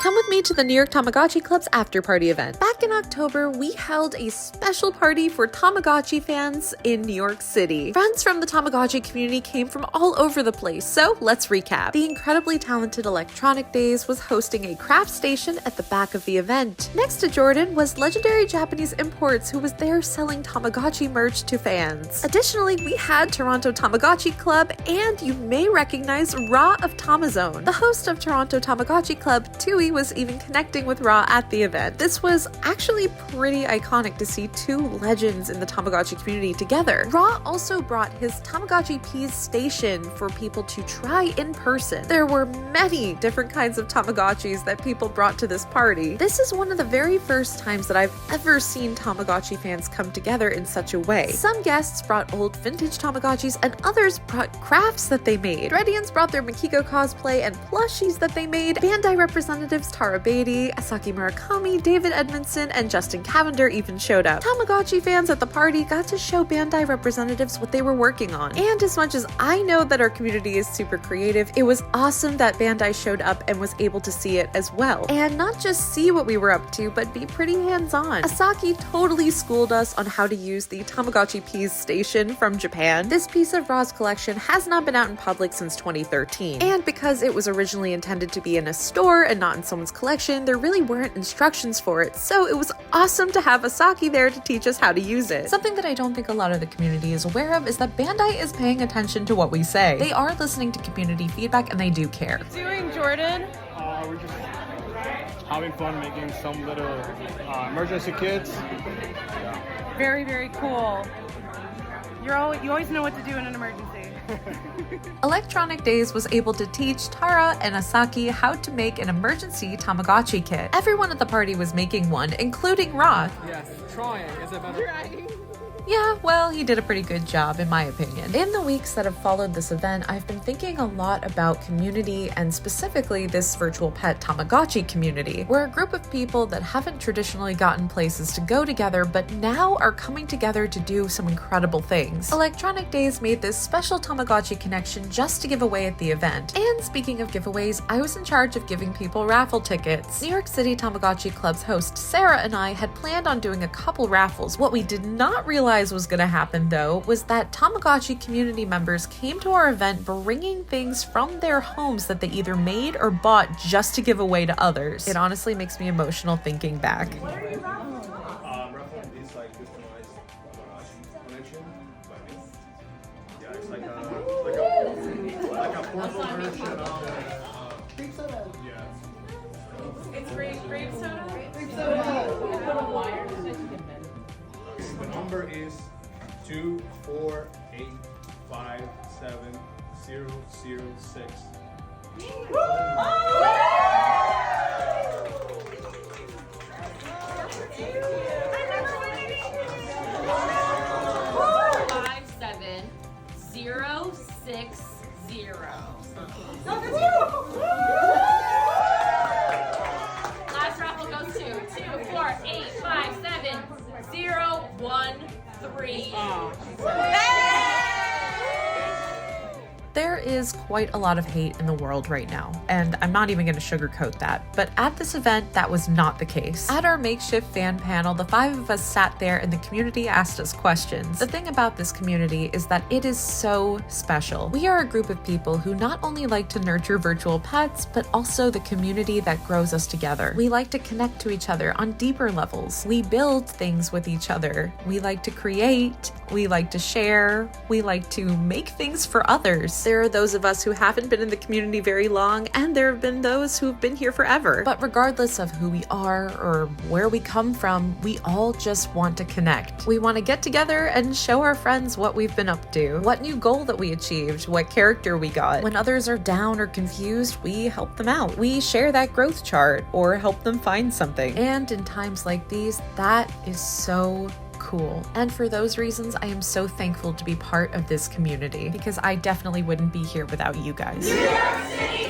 Come with me to the New York Tamagotchi Club's after party event. Back in October, we held a special party for Tamagotchi fans in New York City. Friends from the Tamagotchi community came from all over the place, so let's recap. The incredibly talented Electronic Days was hosting a craft station at the back of the event. Next to Jordan was legendary Japanese Imports, who was there selling Tamagotchi merch to fans. Additionally, we had Toronto Tamagotchi Club, and you may recognize Ra of Tamazone. The host of Toronto Tamagotchi Club, Tui, was even connecting with Ra at the event. This was actually pretty iconic to see two legends in the Tamagotchi community together. Ra also brought his Tamagotchi Peas station for people to try in person. There were many different kinds of Tamagotchis that people brought to this party. This is one of the very first times that I've ever seen Tamagotchi fans come together in such a way. Some guests brought old vintage Tamagotchis and others brought crafts that they made. Redians brought their Mikiko cosplay and plushies that they made. Bandai Representatives Badie, Asaki Murakami, David Edmundson, and Justin Cavender even showed up. Tamagotchi fans at the party got to show Bandai representatives what they were working on. And as much as I know that our community is super creative, it was awesome that Bandai showed up and was able to see it as well. And not just see what we were up to, but be pretty hands-on. Asaki totally schooled us on how to use the Tamagotchi Peas station from Japan. This piece of Ra's collection has not been out in public since 2013. And because it was originally intended to be in a store and not in someone's collection, there really weren't instructions for it, so it was awesome to have Asaki there to teach us how to use it. Something that I don't think a lot of the community is aware of is that Bandai is paying attention to what we say. They are listening to community feedback and they do care. Doing Jordan? We're just having fun making some little emergency kits. Very, very cool. You always know what to do in an emergency. Electronic Days was able to teach Tara and Asaki how to make an emergency Tamagotchi kit. Everyone at the party was making one, including Ra. Yes, trying. Is it better? Trying. Yeah, well, he did a pretty good job in my opinion. In the weeks that have followed this event, I've been thinking a lot about community and specifically this virtual pet Tamagotchi community. We're a group of people that haven't traditionally gotten places to go together, but now are coming together to do some incredible things. Electronic Days made this special Tamagotchi connection just to give away at the event. And speaking of giveaways, I was in charge of giving people raffle tickets. New York City Tamagotchi Club's host Sarah and I had planned on doing a couple raffles. What we did not realize was going to happen though was that Tamagotchi community members came to our event bringing things from their homes that they either made or bought just to give away to others. It honestly makes me emotional thinking back. Raffles is like customized collection. Yeah, it's like a portable version of Grape soda. yeah. It's grape soda? Grape soda. The number is 248570006. Last raffle goes to 248570013. There is quite a lot of hate in the world right now, and I'm not even going to sugarcoat that, but at this event, that was not the case. At our makeshift fan panel, the five of us sat there and the community asked us questions. The thing about this community is that it is so special. We are a group of people who not only like to nurture virtual pets, but also the community that grows us together. We like to connect to each other on deeper levels. We build things with each other. We like to create. We like to share. We like to make things for others. There are those of us who haven't been in the community very long, and there have been those who have been here forever. But regardless of who we are or where we come from, we all just want to connect. We want to get together and show our friends what we've been up to, what new goal that we achieved, what character we got. When others are down or confused, we help them out. We share that growth chart or help them find something. And in times like these, that is so cool. And for those reasons, I am so thankful to be part of this community because I definitely wouldn't be here without you guys. New York City